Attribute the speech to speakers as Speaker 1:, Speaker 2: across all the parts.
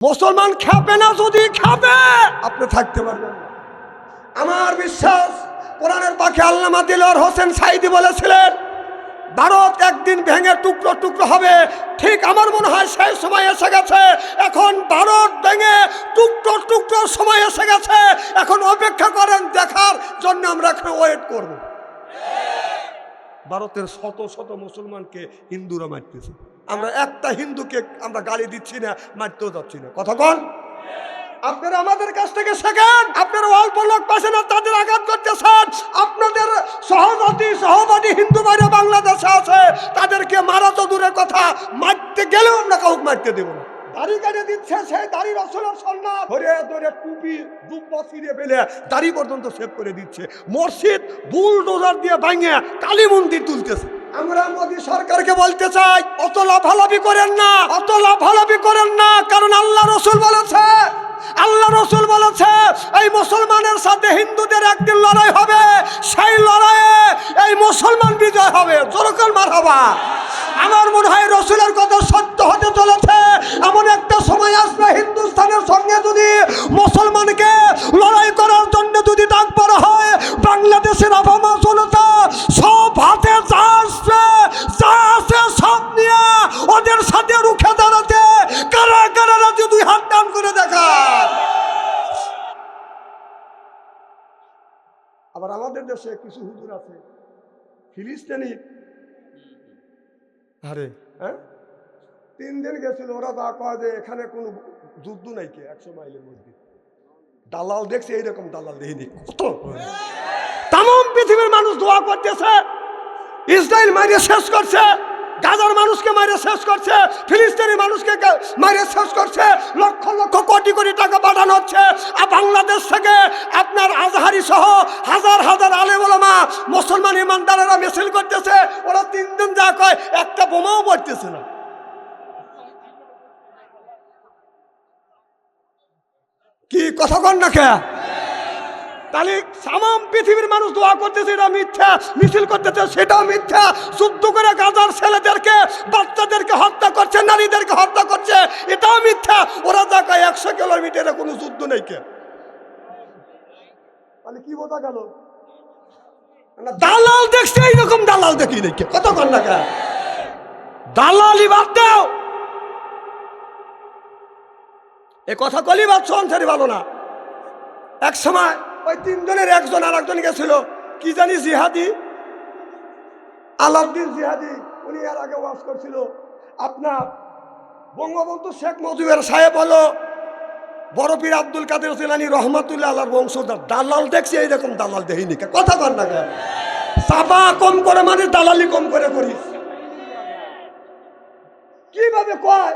Speaker 1: মুসলমান খাবে না, যদি খাবে আপনি থাকতে পারবেন না। আমার বিশ্বাস কোরআনের পাখি আল্লামা দিলওয়ার হোসেন সাইদি বলেছিলেন, ভারত একদিন ভেঙে টুকরো টুকরো হবে। ঠিক আমার মনে হয় সেই সময় এসে গেছে। এখন ভারত ভেঙে টুকরো টুকরো সময় এসে গেছে। এখন অপেক্ষা করেন, দেখার জন্য আমরা এখন ওয়েট করব। ভারতের শত শত মুসলমানকে হিন্দুরা মারতেছে, আমরা একটা হিন্দুকে আমরা গালি দিচ্ছি না, মারতেও যাচ্ছি না। কথা কন, আপনারা আমাদের কাছ থেকে শেখেন। আপনারা অল্প লোক পাশে না, তাদের আঘাত করতেছেন। আপনাদের সহপাঠী হিন্দু বাইরে বাংলাদেশে আছে, তাদেরকে মারা তো দূরের কথা, মারতে গেলেও আমরা কাউকে মারতে দেবো না। দাড়ি কাটে দিচ্ছে, সেই দাড়ি রসুলের সন্ন্যাস ধরে ধরে টুপি দুব্বা ছিঁড়ে ফেলে দাড়ি পর্যন্ত সেভ করে দিচ্ছে। মসজিদ বুলডোজার দিয়ে ভাঙে কালী মন্দির তুলতেছে। আমরা মোদী সরকারকে বলতে চাই, অত লাফালাফি করেন না, অত লাফালাফি করেন না। কারণ আল্লাহ রসুল বলেছে, আল্লাহ রসুল বলেছে এই মুসলমানের সাথে হিন্দুদের একদিন লড়াই হবে, সেই লড়াইয়ে এই মুসলমান বিজয় হবে। জোরকাল মারহাবা। আমার মনে হয় রসুলের কথা সত্য হতে চলেছে। এমন একটা সময় আসবে, হিন্দুস্তানের সঙ্গে যদি মুসলমানকে লড়াই করার জন্য যদি ডাক পড়া হয়, বাংলাদেশের আবহাওয়া জনতা সব হাতে যা আসছে, যা আছে সব নিয়ে ওদের সাথে রুখে দাঁড়াতে কারা কারা রাজি, দুই হাত টান করে দেখা। আবার আমাদের দেশে কিছু হুজুর আছে ফিলিস্তিনি, আরে হ্যাঁ 3 দিন গেছিল, ওরা যা কয় যে এখানে কোনো যুদ্ধ নাই, কে 100 মাইলের মধ্যে। দালাল দেখছে, এইরকম দালাল দেখিনি কত। তাম পৃথিবীর মানুষ দোয়া করতেছে, ইসরায়েল মাইরে শেষ করছে, গাজার মানুষকে মাইরে শেষ করছে, ফিলিস্তিনি মানুষকে মাইরে শেষ করছে, লক্ষ লক্ষ কোটি কোটি টাকা পাঠানো হচ্ছে। আর বাংলাদেশ থেকে আপনার আজহারি সহ হাজার হাজার আলেম ওলামা মুসলমান ইমানদারেরা মিছিল করতেছে। ওরা 3 দিন যা কয় একটা বোমাও পড়তেছে না। কি কথা কন না কে? তাহলে তাম পৃথিবীর মানুষ দোয়া করতেছে, এটা মিথ্যা। মিছিল করতেছে, সেটাও মিথ্যা। যুদ্ধ করে গাজার ছেলেদেরকে বাচ্চাদেরকে হত্যা করছে, নারীদেরকে হত্যা করছে, এটাও মিথ্যা। ওরা যা কয় 100 কিলোমিটারে কোনো যুদ্ধ নেই। কে তাহলে কি বোঝা গেল? দালাল দেখছে, এইরকম দালাল দেখি নেই। কে কথা কন না কে? দালালি বাদ দাও। এ কথা কলি বাদ সংসারই ভালো না। এক সময় ওই 3 জনের একজন আর একজন গেছিল, কি জানি জিহাদি, আলাউদ্দিন জিহাদি। উনি এর আগে ওয়াজ করছিল, আপনার বঙ্গবন্ধু শেখ মুজিবুর সাহেব হলো বড় পীর আব্দুল কাদের জিলানী রহমাতুল্লাহ আলাইহির বংশধর। দালাল দেখছি, এইরকম দালাল দেখিনি। কথা কর না কেন? চাপা কম করে মানে দালালি কম করে করিস। কিভাবে কয়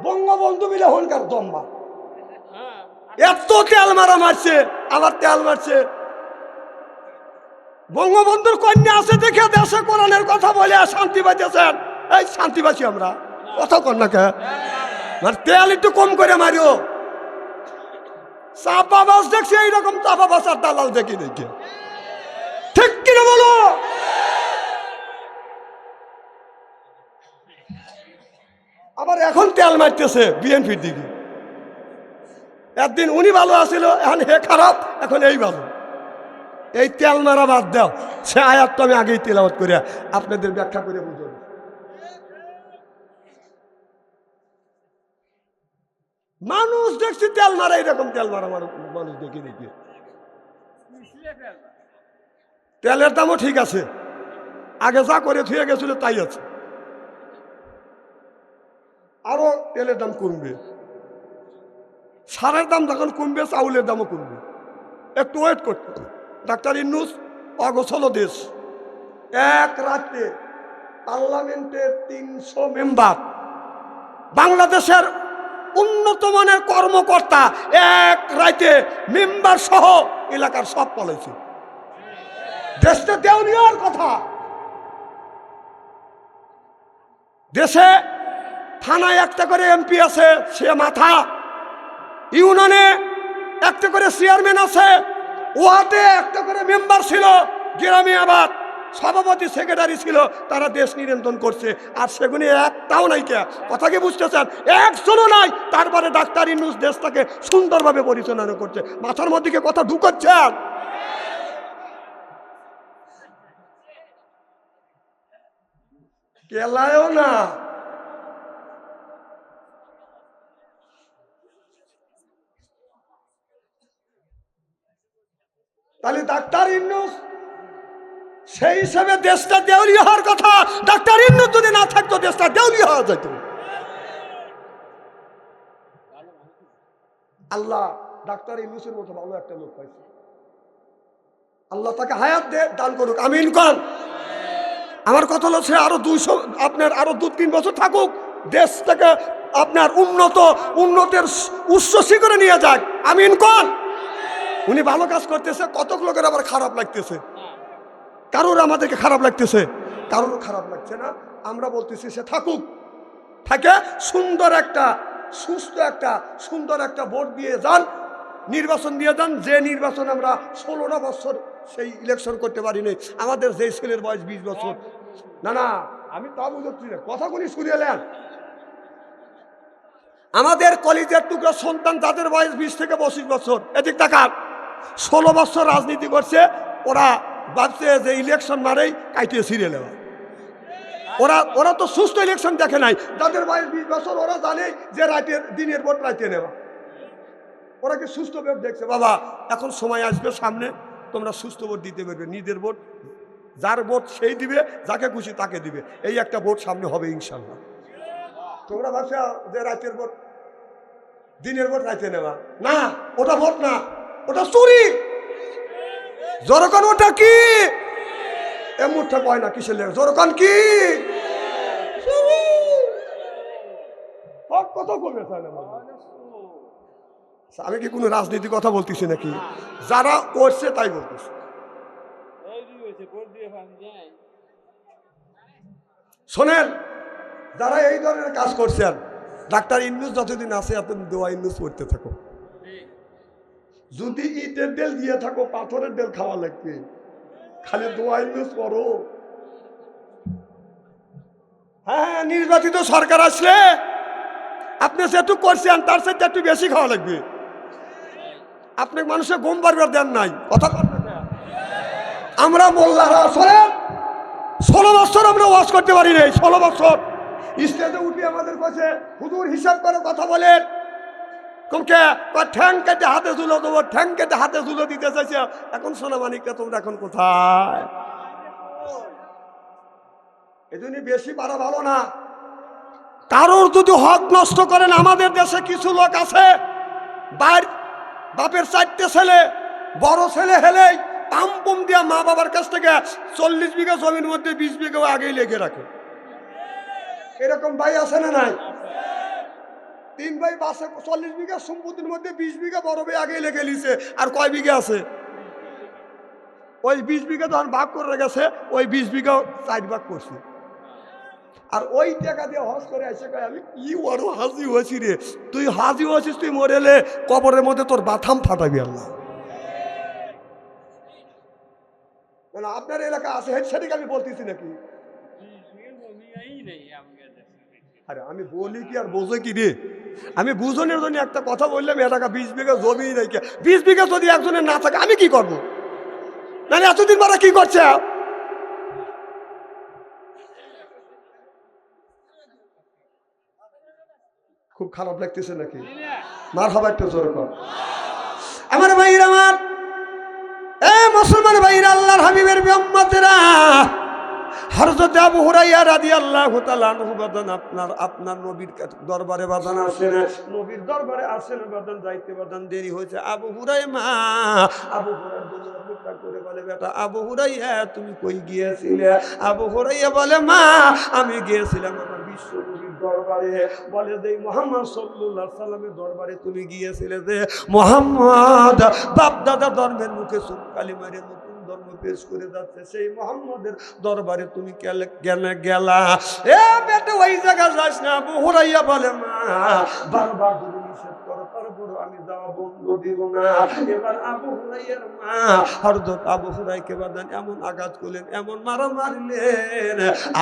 Speaker 1: বঙ্গবন্ধু মিলে হনকার দম্বা, এত তেল মারা মারছে, আবার তেল মারছে। বঙ্গবন্ধুর কন্যা আছে দেখে দেশে কোরআনের কথা বলে শান্তি পাইতেছেন। এই শান্তি পাচ্ছি আমরা, কথা কর না কে? তেল একটু কম করে মারিও। চাপাবাস দেখছি, এইরকম চাপাবাস আর দালাল দেখি দেখি। ঠিক কিনা বলো? আবার এখন তেল মারতেছে বিএনপির দিকে। একদিন উনি ভালো আছিল, এখন হে খারাপ, এখন এই ভালো। এই তেল মারা বাদ দাও। সে আয়াত তো আমি আগেই তেলাওয়াত করে আপনাদের ব্যাখ্যা করে বুঝব। মানুষ দেখছি তেল মারা, এরকম তেল মারা মানুষ দেখি দেখি। তেলের দামও ঠিক আছে, আগে যা করে থুয়ে গেছিল তাই আছে, আরো তেলের দাম কমবে। সারের দাম যখন কমবে, চাউলের দামও কমবে। একটু ওয়েট করতে হবে। ডাক্তার ইউনূস অগোছল দেশ, এক রাতে পার্লামেন্টের 300 মেম্বার, বাংলাদেশের উন্নত মানের কর্মকর্তা এক রাতে মেম্বার সহ এলাকার সব পলাইছে। দেশটা দেউলিয়ার কথা। দেশে থানায় একটা করে এমপি আছে, সে মাথা। ইউনিয়নে একটা করে চেয়ারম্যান আছে, ওয়ার্ডে একটা করে মেম্বার ছিল, গ্রামে আবার সভাপতি সেক্রেটারি ছিল, তারা দেশ নিয়ন্ত্রণ করছে, আর সেগুলি একটাও নাই। কে কথা কি বুঝতেছেন? একজনও নাই। তারপরে ডাক্তার ইউনূস দেশটাকে সুন্দরভাবে পরিচালনা করছে। মাথার মধ্যে কি কথা ঢুকাচ্ছেন? কেলায়ও না। তাহলে ডাক্তার ইউনূস সেই হিসাবে দেশটা দেউলিয়া হওয়ার কথা। ডাক্তার ইউনূস যদি না থাকতো দেশটা দেউলিয়া হওয়া যেত। আল্লাহ ডাক্তার ইউনূসের মতো ভালো একটা লোক পাইছে। আল্লাহ তাকে হায়াত দান করুক, আমিন কোন। আমার কথা হলো সে আরো 200 আপনার আরো 2-3 বছর থাকুক, দেশটাকে আপনার উন্নতের উচ্চ শিখরে নিয়ে যাক, আমিন কোন। উনি ভালো কাজ করতেছে, কত লোকের আবার খারাপ লাগতেছে। কারোর আমাদেরকে খারাপ লাগতেছে, কারোর খারাপ লাগছে না। আমরা বলতেছি সে থাকুক, থাকে সুন্দর একটা সুন্দর একটা ভোট দিয়ে যান, নির্বাচন দিয়ে যান। যে নির্বাচন আমরা 16টা বছর সেই ইলেকশন করতে পারিনি। আমাদের যে ছেলের বয়স 20 বছর। না আমি তা বুঝছি না, কথাগুলি শুনিলেন। আমাদের কলেজের টুকরা সন্তান যাদের বয়স 20 থেকে 25 বছর, এদিক তাকান, 16 বছর রাজনীতি করছে। ওরা ভাবছে যে ইলেকশন মারেই কাইটিয়ে ছিঁড়ে নেওয়া। ওরা তো সুস্থ ইলেকশন দেখে নাই। যাদের বয়স 20 বছর ওরা জানে যে দিনের ভোট রাইতে নেওয়া। ওরা কি সুস্থ ভোট দেখছে? বাবা এখন সময় আসবে সামনে, তোমরা সুস্থ ভোট দিতে পারবে। নিজের ভোট যার ভোট সেই দিবে, যাকে খুশি তাকে দিবে। এই একটা ভোট সামনে হবে ইনশাল্লাহ। তোমরা ভাবছো যে রাতের ভোট, দিনের ভোট রাইতে নেওয়া, না ওটা ভোট না, ওটা চুরি। জনগণ ওটা কি এমনটা কয় না, কিসের লেগে জনগণ কি কত কমে। আমি কি কোনো রাজনীতি কথা বলতেছি নাকি? যারা করছে তাই বলতেছে। শোনেন, যারা এই ধরনের কাজ করছেন, ডাক্তার ইউনূস যতদিন আছে আপনি দোয়া ইউনূস করতে থাকো। যদি ইটের ডেল দিয়ে থাকো, পাথরের ডেল খাওয়া লাগবে, খালি দোয়া ইউনূস করো। হ্যাঁ, নির্বাচিত সরকার আসলে আপনি যেটু করছেন তার সাথে একটু বেশি খাওয়া লাগবে। আপনি মানুষের গম বারবার দেন নাই, কথা আমরা মোল্লারা 16 বছর আমরা ওয়াজ করতে পারি নাই। 16 বছর স্টেজে উঠে আমাদের কাছে হুজুর হিসাব করে কথা বলেন। ঠ্যাং কেটে হাতে তুলো দেবো, ঠ্যাং কেটে হাতে তুলো দিতে চাইছে। এখন সোনামানিকটা তোমরা এখন কোথায়? এই জন্য বেশি পারা ভালো না। কারোর যদি হক নষ্ট করেন, আমাদের দেশে কিছু লোক আছে বাপের 4টে ছেলে, বড় ছেলে হেলেই পাম্পুম দিয়া মা বাবার কাছ থেকে 40 বিঘা জমির মধ্যে 20 বিঘা আগেই লেগে রাখে। এরকম ভাই আছে না নাই? 3 ভাই বাসে 40 বিঘা সম্পত্তির মধ্যে 20 বিঘা বড় ভাই আগেই লেগে লিছে। আর কয় বিঘা আছে? ওই 20 বিঘা যখন ভাগ করে গেছে, ওই 20 বিঘা 4 ভাগ করছে। আর ওই টাকা দিয়ে হজ করে আসে, আমি কি বড় হাজি হয়েছি রে। তুই হাজি হয়েছিস, তুই মরেলে কবরের মধ্যে তোর বাথাম ফাটাবি আল্লাহ। আপনার এলাকা আছে সেটাকে আমি বলতেছি নাকি? আরে আমি বলি কি আর বোঝে কি রে? আমি বুঝনের জন্য একটা কথা বললাম, এলাকা 20 বিঘা জমি নাই। 20 বিঘা যদি একজনের না থাকে আমি কি করবো? না এতদিন মারা কি করছে? খুব খারাপ লাগতেছে নাকি? মার খাবার একটু জোর কর। আমার ভাইরা, আমার মুসলমান ভাইরা, আল্লাহর হাবিবের উম্মতেরা, হযরত আবু হুরায়রা রাদিয়াল্লাহু তাআলা আনহু বাদান আপনার নবীর দরবারে বাদান আসেন, নবীর দরবারে আসেন বাদান, যাইতে বাদান দেরি হয়েছে। আবু হুরায়রা অপেক্ষা করে বলে, বেটা আবু হুরায়রা তুমি কই গিয়েছিলে? আবু হুরায়রা বলে, মা আমি গিয়েছিলাম আমার বিশ্ব নবীর দরবারে। বলে যে মুহাম্মদ সাল্লাল্লাহু আলাইহি সাল্লামের দরবারে তুমি গিয়েছিলে, যে মুহাম্মদ বাপ দাদা ধর্মের মুখে সুখ কালিমারে ধর্ম পেশ করে যাচ্ছে, সেই মুহাম্মাদের দরবারে তুমি গেলা। এ বেটা ওই জায়গা যাস না। আবু হুরায়রা বলে, মা বারবার যদি নিষেধ করো তারপর আমি যাওয়া বন্ধ দিব না। এবার আবু হুরাইরার মা হযরত আবু হুরাইরাকে বাদান এমন আঘাত করলেন, এমন মারা মারলেন,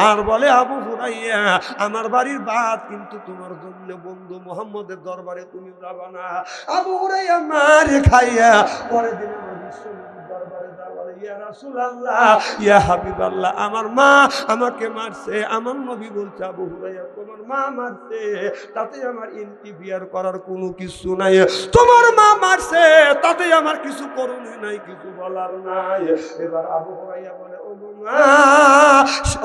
Speaker 1: আর বলে আবু হুরাইরা আমার বাড়ির ভাত কিন্তু তোমার জন্য বন্ধু মুহাম্মদের দরবারে তুমি যাবা না। আবু হুরাইরা মারে খাইয়া পরের দিন আমার বিশ্বনবীর দরবারে যাওয়া, ইয়া রাসূলুল্লাহ, ইয়া হাবিবাল্লাহ, আমার মা আমাকে মারছে। আমার নবী বলছে আবু হুরাইরা তোমার মা মারছে, তাতে আমার ইন্টারফিয়ার করার কোনো কিছু নাই। তোমার মা মারছে, তাতে আমার কিছু করণীয় নাই, কিছু বলার নাই। এবার আবু হুরাইরা বলে ও মা,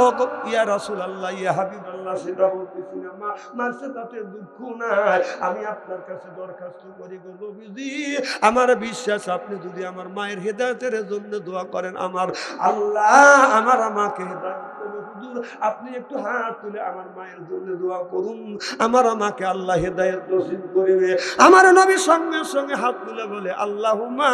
Speaker 1: ও ইয়া রাসূলুল্লাহ, ইয়া হাবিবাল্লাহ, সেটা বলতেছি না, মা মারছে তাতে দুঃখ নাই। আমি আপনার কাছে দরখাস্ত করি গো নবীজি, আমার বিশ্বাস আপনি যদি আমার মায়ের হেদায়েতের জন্য দোয়া করেন, আমার আল্লাহ আমার আমাকে হেদায়েত করবে। হুজুর আপনি একটু হাত তুলে আমার মায়ের জন্য দোয়া করুন, আমার আমাকে আল্লাহ হেদায়েত নসিব করবে। আমার নবী সঙ্গে সঙ্গে হাত তুলে বলে আল্লাহুম্মা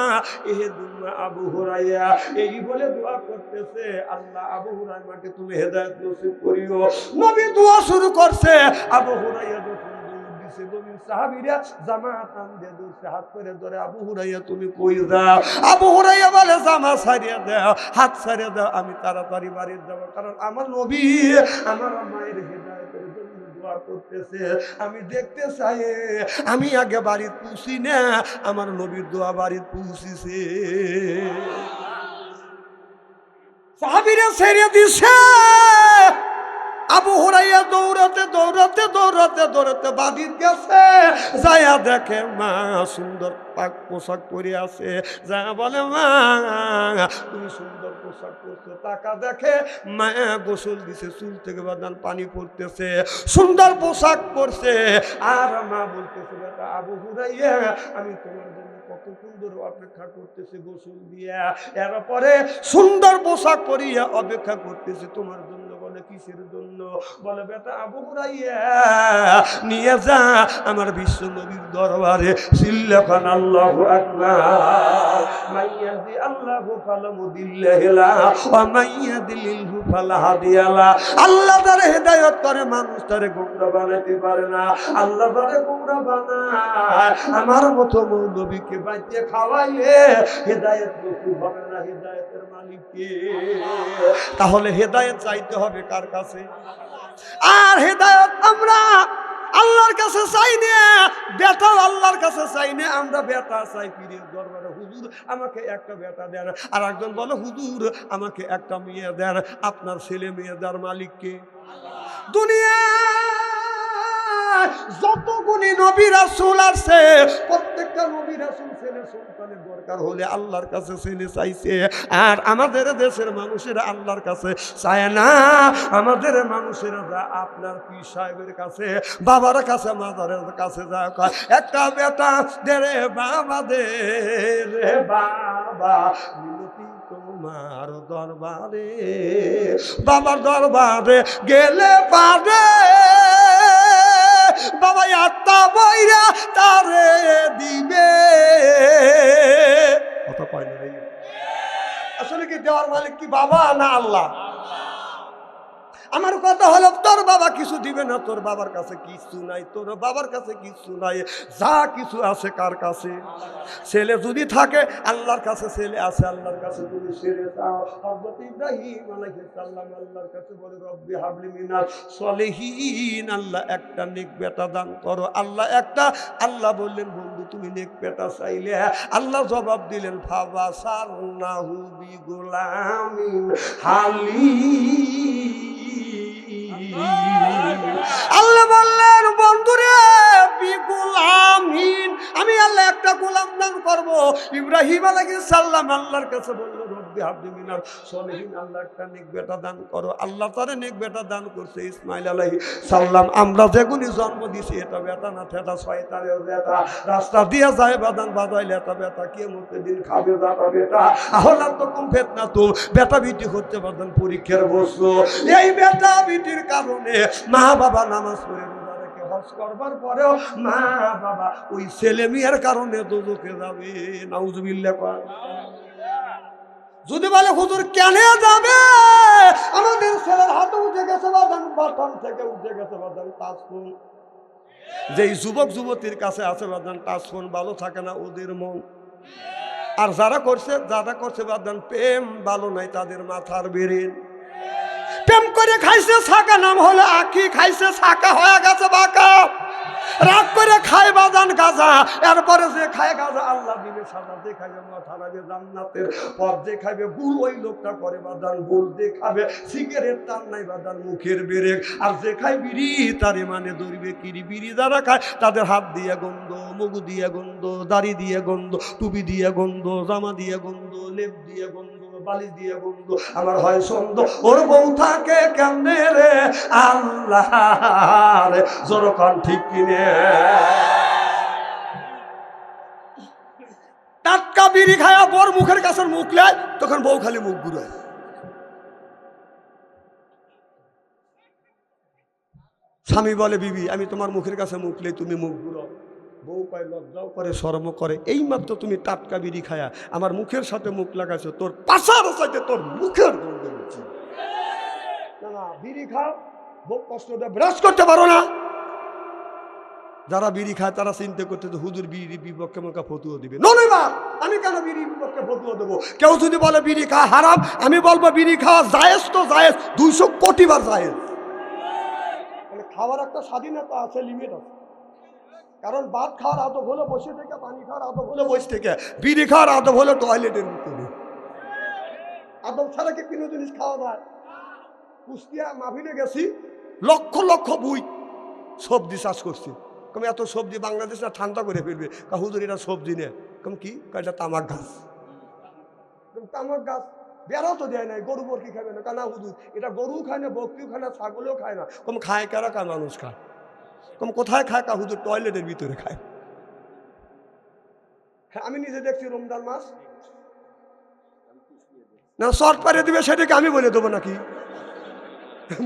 Speaker 1: ইহদিনা আবু হুরাইরা, এই বলে দোয়া করতেছে, আল্লাহ আবু হুরাইরাকে তুমি হেদায়েত নসিব করিও। নবী দোয়া শুরু করছে, আবু হুরাইরা যখন দিছে, নবীর সাহাবীরা জামাতান দিয়ে ধরছে, হাত করে ধরে আবু হুরাইরা তুমি কই যাও? আবু হুরাইরা বলে জামা ছাড়িয়ে দাও, হাত ছাড়িয়ে দাও, আমি তাড়াতাড়ি বাড়ি যাব, কারণ আমার নবী আমার মায়ের হেদায়েতের জন্য দোয়া করতেছে, আমি দেখতে চাই। আমি আগে বাড়ি পৌঁছি না, আমার নবীর দোয়া বাড়ি পৌঁছিছে। সাহাবীরা ছেড়ে দিছে। আবু হুরাইরা দৌড়াতে দৌড়াতে দৌড়াতে দৌড়াতে বাড়ির গেছে, যায়া দেখে মা সুন্দর পাক পোশাক পরে আছে। যা বলে মা তুমি সুন্দর পোশাক পরছো, টাকা দেখে মা গোসল দিছে, চুল থেকে বাদান পানি পড়তেছে, সুন্দর পোশাক পরছে। আর মা বলতেছে বেটা আবু হুরাইরা আমি তোমার জন্য কতক্ষণ ধরে অপেক্ষা করতেছি গোসল দিয়া, এরপরে সুন্দর পোশাক পরিয়া অপেক্ষা করতেছি তোমার জন্য। বলে কিসের জন্য? বলে বেটা আবু হুরাইরা নিয়ে যা আমার বিশ্ব নবীর দরবারে, সিল্লাখান আল্লাহু আকবার, মাইয়াদি আল্লাহু ফালা মুদিল্লাহু লাহু ওয়া মাইয়াদিলহু ফালা হাদিয়া লা। আল্লাহ তারে হেদায়েত করে, মানুষ তারে গোমরা বানাতে পারে না। আল্লাহ তারে গোমরা বানায়, আমার মতো নবীকে বাইতে খাওয়াইলে হেদায়েত নসিব হবে না। হেদায়েতের মালিক কে? তাহলে হেদায়েত চাইতে হবে কার কাছে? আর হেদায়েত আমরা আল্লাহর কাছে চাই না, বেটাও আল্লাহর কাছে চাই না, আমরা বেটা চাই পীরের দরবারে, হুজুর আমাকে একটা বেটা দেন। আর একজন বলে হুজুর আমাকে একটা মেয়ে দেন। আপনার ছেলে মেয়ে দেওয়ার মালিক কে? দুনিয়া যতগুলি নবী রাসূল আছে, প্রত্যেকটা নবী রাসূল ছেলে সন্তানের দরকার হলে আল্লাহর কাছে ছেলে চাইছে। আর আমাদের দেশের মানুষেরা আল্লাহর কাছে চায় না। আমাদের মানুষেরা যা আপনার পীর সাহেবের কাছে, বাবার কাছে, মাজারের কাছে যা কয়, একটা বেটা দে রে বাবা, দে রে বাবা, মিনতি তোমার দরবারে, বাবার দরবারে গেলে পারে বাবা আত্মা বইরা তারে দিবে। কথা কয় না রে? আসলে কি দেওয়ার মালিক কি বাবা না আল্লাহ? আমার কথা হলো তোর বাবা কিছু দিবে না, তোর বাবার কাছে কিছু নাই, তোর বাবার কাছে কিছু নাই, যা কিছু আছে কার কাছে? ছেলে যদি থাকে আল্লাহর কাছে ছেলে আছে, আল্লাহর কাছে যদি ছেলে চাও, হযরত ইব্রাহিম আলাইহিস সালাম আল্লাহর কাছে বলে রব্বি হাবলি মিনাস সলিহিন, আল্লাহ একটা নেক বেটা দান করো। আল্লাহ একটা, আল্লাহ বললেন বন্ধু তুমি নেক বেটা চাইলে, আল্লাহ জবাব দিলেন ফাবাসারনাহু বিগুলামিন হালিম। আল্লাহ বললেন বন্ধুরে বিগুলামিন, আমি আল্লাহ একটা গোলাম দান করব। ইব্রাহিম আলাইহিস সালাম আল্লাহর কাছে বলল রব্বি হাবলি মিনাস সলিহিন, আল্লাহ একটা নেক বেটা দান করো। আল্লাহ তারে নেক বেটা দান করছে ইসমাইল আলাইহিস সালাম। আমরা যেগুনি জন্ম দিছি এটা বেটা না, এটা শয়তানের বেটা, রাস্তা দিয়ে যায় বাদান বাজাইলে এটা বেটা, কিয়ামতের দিন খাবে বেটা। বেটা আহলাত তো কম ফিতনা তো, বেটা বিটি হচ্ছে বাদান পরীক্ষার বস্তু। এই বেটা বিটির কারণে মা বাবা নামাজ পড়ে রোজা রেখে হজ করবার পরেও মা বাবা ওই ছেলে মেয়ের কারণে দোজখে যাবে। নাউজুবিল্লাহ। যদি বলে হুজুর কেন যাবে, আমাদের ছেলের হাতে উঠে গেছে বাদান, বাটাম থেকে উঠে গেছে বাদান পাসপোর্ট, যেই যুবক যুবতীর কাছে আছে বাদান টাচ ফোন ভালো থাকে না ওদের মন, আর যারা করছে বাদান প্রেম ভালো নাই তাদের মাথার বেরেন। প্রেম করে খাইছে ছাকা, নাম হলো আখি, খাইছে ছাকা হয়ে গেছে বাঁকা। রাগ করে খায় বাদান গাজা, এরপরে যে খায় গাজা আল্লাহ দিবে সাজা। যে খাবে মাথা রাবে জান্নাতের পথ, যে খাবে গুল ওই লোকটা করে বাদান গুল। যে খাবে সিগারেট তার নাই বাদান মুখের বেরেক, আর যে খায় বিড়ি তারে মানে ধরবে কিরি। বিড়ি যারা খায় তাদের হাত দিয়ে গন্ধ, মুখ দিয়ে গন্ধ, দাড়ি দিয়ে গন্ধ, টুপি দিয়ে গন্ধ, জামা দিয়ে গন্ধ, লেপ দিয়ে গন্ধ, বালিশ দিয়ে গন্ধ। আমার হয় সন্দ ওর বউ থাকে কেমনে রে আল্লাহ রে, জোরকান ঠিক কিনে। টাটকা বিড়ি খায়া বর মুখের কাছে মুখ লেয়, তখন বউ খালি মুখ ঘুরায়। স্বামী বলে বিবি আমি তোমার মুখের কাছে মুখ লেই, তুমি মুখ ঘুরাও। বউ কয় লজ্জাও করে শরম করে, এইমাত্র তুমি টাটকা বিড়ি খায়া আমার মুখের সাথে মুখ লাগাইছো, তোর পাশার সাথে তোর মুখের গন্ধ হচ্ছে। না না, বিড়ি খাও, বউ কষ্ট দেয়, ব্রাশ করতে পারো না। যারা বিড়ি খায় তারা চিন্তা করতে যে হুজুর বিড়ির বিপক্ষে আমাকে ফতুয়া দিবে। নইবা আমি কেন বিড়ির বিপক্ষে ফতুয়া দেবো? কেউ যদি বলে বিড়ি খাওয়া হারাম, আমি বলবো বিড়ি খাওয়া জায়েজ তো জায়েজ, 200 কোটি বার জায়েজ। খাওয়ার একটা স্বাধীনতা আছে, লিমিট আছে। কারণ ভাত খাওয়ার আদব হলো বসে থেকে, পানি খাওয়ার আদব হলো বসে থেকে, বিড়ি খাওয়ার আদব হলো টয়লেটের ভিতরে। আদব ছাড়া কি কোনো জিনিস খাওয়া যায়? কুষ্টিয়া মাহফিলে গেছি, লক্ষ লক্ষ বুই সবজি চাষ করছি। কম এত সবজি বাংলাদেশ না ঠান্ডা করে ফেলবে। হুজুর এটা সবজি নেই। কম কি? এটা তামাক গাছ। তামাক গাছ বেড়াও তো দেয় নাই, গরু বরকি খাবে না। কানা হুজুর এটা গরুও খায় না, বকরিও খায় না, ছাগলেও খায় না। কম খায় কারা? কার মানুষ খায়। কম কোথায় খায়? হুজুর টয়লেটের ভিতরে খায়। হ্যাঁ, আমি নিজে দেখছি রমজান মাস না শর্ট পারে দিবে, সেটাকে আমি বলে দেবো নাকি?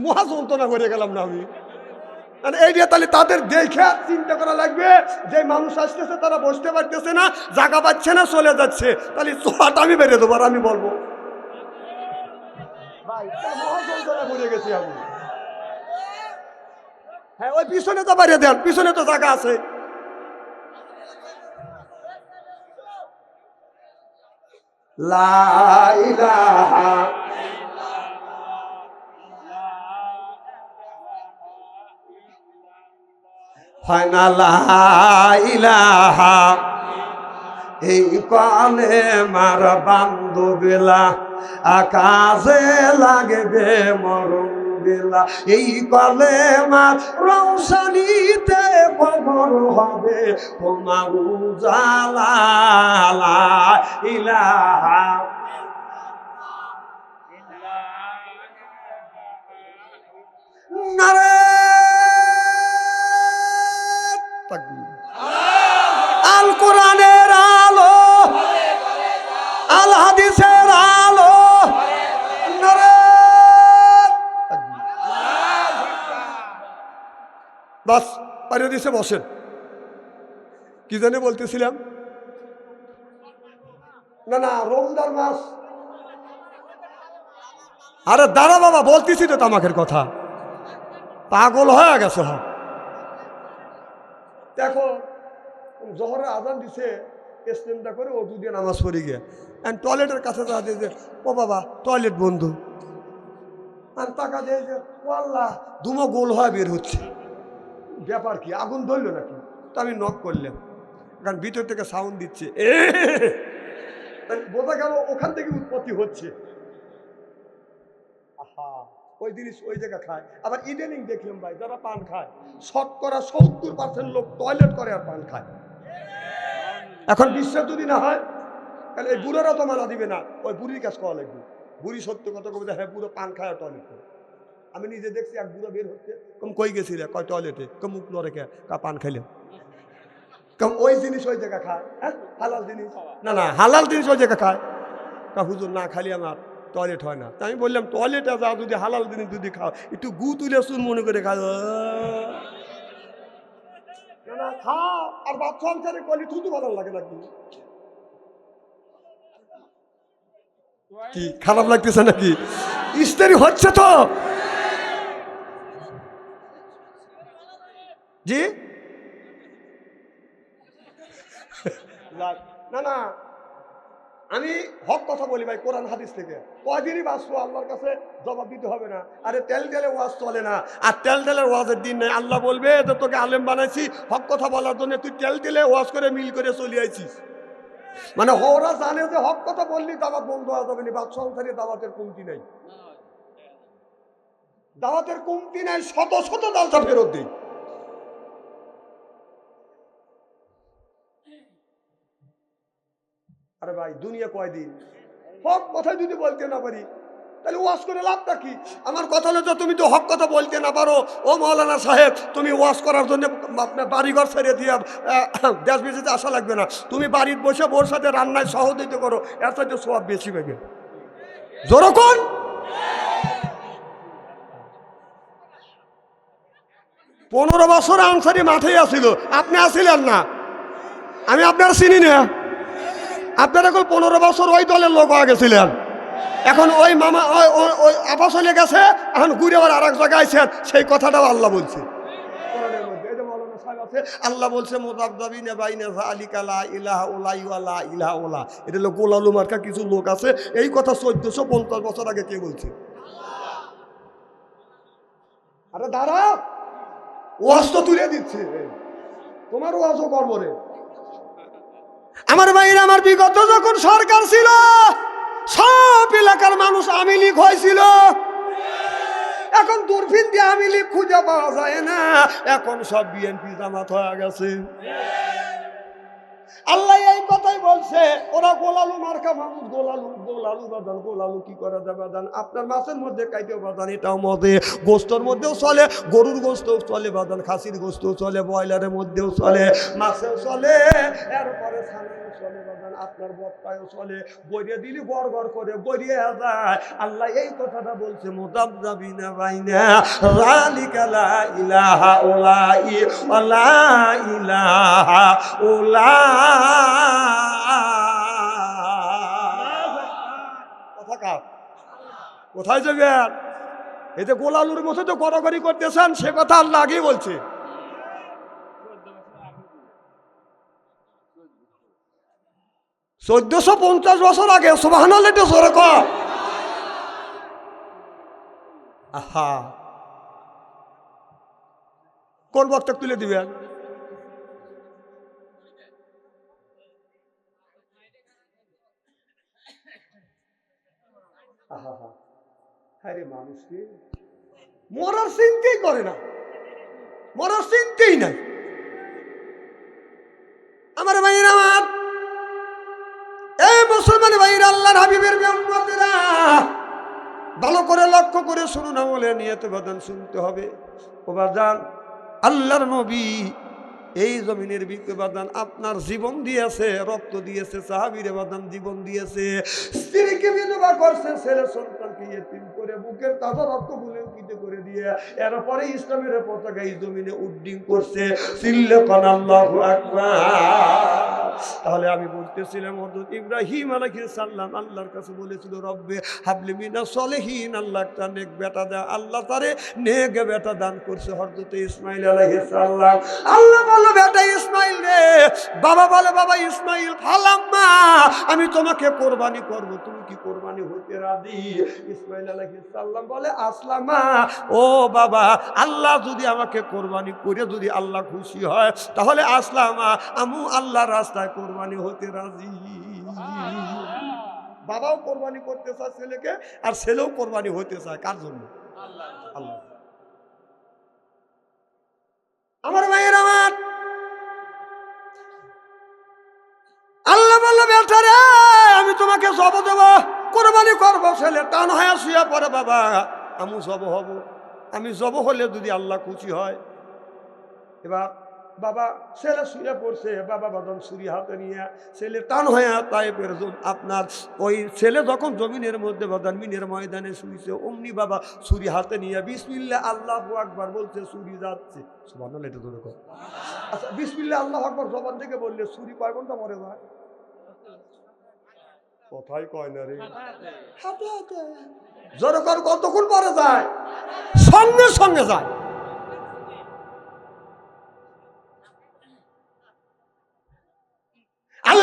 Speaker 1: মহা যন্ত্রণা করে গেলাম না আমি। এই দিয়ে তাহলে তাদের দেখে চিন্তা করা লাগবে যে মানুষ আসতেছে, তারা বসতে পারতেছে না, জায়গা পাচ্ছে না, চলে যাচ্ছে। তাহলে শর্ট আমি বেড়ে দেবো, আর আমি বলবো ভাই মহা যন্ত্রণা করে গেছি আমি। হ্যাঁ, ওই পিছনে তো বাড়িয়ে দেন, পিছনে তো জায়গা আছে। লা ইলাহা ফাইনা লা ইলাহা, এই কালে মার বান্ধবেলা আকাশে লাগবে মরণ বেলা। এই কালে মার রৌশনীতে কবর হবে তোমার উজালা। লা ইলাহা নারে তাকবীর। আল কোরআনের আলো, আল হাদিসের আলো, নারে তাকবীর। বাস পারে দিছে, বসেন। কি জানে বলতেছিলাম? না না, রমজান মাস। আরে দাঁড়া বাবা, বলতেছি তো তামাকের কথা। পাগল হয়ে গেছে। হ্যাঁ, দেখো জোহরের আজান দিছে, স্টেনটা করে ও দুদিন নামাজ পড়ে গিয়ে টয়লেটের কাছে যা যে ও বাবা টয়লেট বন্ধ। আর টাকা দিয়ে যে ও আল্লাহ দুমো গোল হয়ে বের হচ্ছে। ব্যাপার কি, আগুন ধরলো নাকি? তো আমি নক করলাম, কারণ ভিতর থেকে সাউন্ড দিচ্ছে, বোঝা গেল ওখান থেকে উৎপত্তি হচ্ছে। আহা, ওই জিনিস ওই জায়গা খায়। আবার ইদানিং দেখলাম ভাই, যারা পান খায় শতকরা 70% লোক টয়লেট করে আর পান খায়। এখন বিশ্বাস যদি না হয় তাহলে এই বুড়োরা তো মানা দিবে না, ওই বুড়ির কাজ করা লাগবে। বুড়ি সত্য কথা কবে, হ্যাঁ বুড়ো পান খায় আর টয়লেট করে। আমি নিজে দেখছি এক বুড়ো বের হচ্ছে, কম কই গেছিলে? কয় টয়লেটে। কম মুখ লড়ে কে? পান খাইলাম। কম ওই জিনিস ওই জায়গা খায়। হ্যাঁ, হালাল জিনিস। না না, হালাল জিনিস ওই জায়গা খায়। হুজুর না খালি আমার টয়লেট হয় না। তা আমি বললাম টয়লেটে যাও, যদি হালাল জিনিস যদি খাও, একটু গু তুলে চুন মনে করে খাও। না না, খাও। আর বাচ্চা অঞ্চলে কলি থুতু ভালো লাগে নাকি? কি খারাপ লাগতেছে নাকি? ইস্তেরি হচ্ছে তো জি। না না, আমি হক কথা বলি ভাই, কোরআন হাদিস থেকে। কয়দিনই বাঁচবো, আল্লাহর কাছে জবাব দিতে হবে না। আরে তেল তেলে ওয়াজ চলে না, আর তেল তেলের ওয়াজের দিন নেই। আল্লাহ বলবে যে তোকে আলেম বানাইছি হক কথা বলার জন্য, তুই তেল তেলে ওয়াজ করে মিল করে চলে আইছিস। মানে ওরা জানে যে হক কথা বললি দাওয়াত বন্ধ হয়ে যাবে না। বাদ সংসারে দাওয়াতের কমতি নাই, দাওয়াতের কমতি নাই, শত শত দালসা ফেরত দিই। আরে ভাই দুনিয়া কয়দিন, হক কথা যদি বলতে না পারি তাহলে ওয়াজ করে লাভটা কি? আমার কথা হলো যে তুমি তো হক কথা বলতে না পারো, ও মাওলানা সাহেব তুমি ওয়াজ করার জন্য আপনার বাড়িঘর ছেড়ে দিয়ে দেশ বিদেশে আসা লাগবে না, তুমি বাড়ির বসে বোর সাথে রান্নায় সহযোগিতা করো, এর সাথে সব বেশি পাবে। যেরকম 15 বছর আনসারি মাঠেই আসিল, আপনি আসিলেন না, আমি আপনার চিনি না। আপনারা এখন 15 বছর ওই দলের লোক হয়ে গেছিলেন, এখন ওই মামা ওই আপা চলে গেছে, এখন ঘুরে আবার আর এক জায়গায় আইছেন। সেই কথাটাও আল্লাহ বলছে কোরআনের মধ্যে। এই যে মাওলানা সাহেব আছে, আল্লাহ বলছে মুযাবযাবিনা বাইনা যালিকা লা ইলাহা ইল্লা লা ইলাহা ইল্লা। এটা হলো গোলালু মার্কা কিছু লোক আছে, এই কথা 1450 বছর আগে কে বলছে? আরে দাঁড়া, ওয়াজ তো তুলে দিচ্ছে, তোমার ওয়াজও করবো রে। আমার ভাইরা, আমার বিগত যখন সরকার ছিল সব এলাকার মানুষ আওয়ামী লীগ হয়েছিল, এখন দূরবীন দিয়ে আওয়ামী লীগ খুঁজে পাওয়া যায় না, এখন সব বিএনপি জামাত হয়ে গেছে। আল্লাহ এই কথাই বলছে, ওরা গোলালু মার্কা মানুষ, গোলালু গোলালু বাদান, গোলালু কি করে দেয় বাদান? আপনার মাছের মধ্যে কাইতেও বাদান, এটাও মধ্যে গোস্তর মধ্যেও চলে, গরুর গোস্তও চলে বাদান, খাসির গোস্তও চলে, ব্রয়লারের মধ্যেও চলে, মাছেও চলে, এরপরে ছানাও চলে বাদান, আপনার বক্তায়ও চলে, বইরে দিলি গড় গড় করে বইরিয়ে যায়। আল্লাহ এই কথাটা বলছে মুযাবযাবিনা বাইনা যালিকা লা ইলাহা ইল্লা ইলাহা ইল্লা। কোথায় যাবেন? এই যে গোলালুর মতো তো গড়াগড়ি করতেছেন, সে কথা আল্লাহ আগেই বলছে। 1450 বছর আগে। সুবহানাল্লাহ, তো জোরে কর। আহা, কোন বক্তা তুলে দিবেন? আরে মানুষকে মরার চিন্তাই করে না, মরার চিন্তাই নাই। আমার ভাইয়ের, আমার এই মুসলমান ভাইয়ের, আল্লাহর হাবিবের উম্মতেরা ভালো করে লক্ষ্য করে শুনুন, আমলে নিয়ত বাদান শুনতে হবে। ও বাদান, আল্লাহর নবী এই জমিনের বিকে বাদান আপনার জীবন দিয়েছে, রক্ত দিয়েছে, সাহাবীরে বাদান জীবন দিয়েছে, স্ত্রীকে বিধবা করছে, ছেলে সন্তানকে ইয়েতিম করে বুকের তাজা রক্ত গুলে কিতে করে দিয়ে এরপরে ইসলামের পতাকা এই জমিনে উড্ডিং করছে। চিল্লে কোন আল্লাহু আকবার। তাহলে আমি বলতেছিলাম, হযরত ইব্রাহিম আলাইহিস সালাম আল্লাহর কাছে বলেছিল, রব্বে হাবলি মিনাস সলিহিন, আল্লাহ একটা নেক বেটা দাও। আল্লাহ তারে নেক বেটা দান করছে, হযরত ইসমাঈল আলাইহিস সালাম। আল্লাহ বলল, বেটা ইসমাঈল রে, বাবা বলে, বাবা ইসমাঈল, ফালাম্মা, আমি তোমাকে কোরবানি করব, তুমি কি কোরবানি হইতে রাজি? ইসমাঈল আলাইহিস সালাম বলে, আসলামা, ও বাবা, আল্লাহ যদি আমাকে কোরবানি করে যদি আল্লাহ খুশি হয় তাহলে আসলামা, আমু আল্লাহর রাস্তায় কোরবানি হতে রাজি। বাবাও কোরবানি করতে চায় ছেলেকে, আর ছেলেও কোরবানি হতে চায় কার জন্য? আল্লাহ। আমার ভাইয়ের, আমার আল্লাহ বলল, বেটা রে, আমি তোমাকে জব দেব, কোরবানি করবো। ছেলে টান হয়ে শুয়ে পড়ে, বাবা আমি জব হব, আমি জব হলে যদি আল্লাহ খুশি হয়। এবার বাবা ছেলে শুয়ে পড়ছে, বাবা বাদন ছুরি হাতে নিয়ে, ছেলে টান হয়ে তাইফের আপনার ওই ছেলে যখন জমিনের মধ্যে বাদান মিনের ময়দানে শুয়েছে, অমনি বাবা ছুরি হাতে নিয়ে বিসমিল্লাহ আল্লাহু আকবার বলছে, ছুরি যাচ্ছে। সুবহানাল্লাহ, এটা ধরে কর। আচ্ছা, বিসমিল্লাহ আল্লাহু আকবার জবান থেকে বললে ছুরি কয় ঘন্টা পরে যায়? কথাই কয় না রে, হাতে হাতে জোরে কর, কতক্ষণ পরে যায়? সঙ্গে সঙ্গে যায়।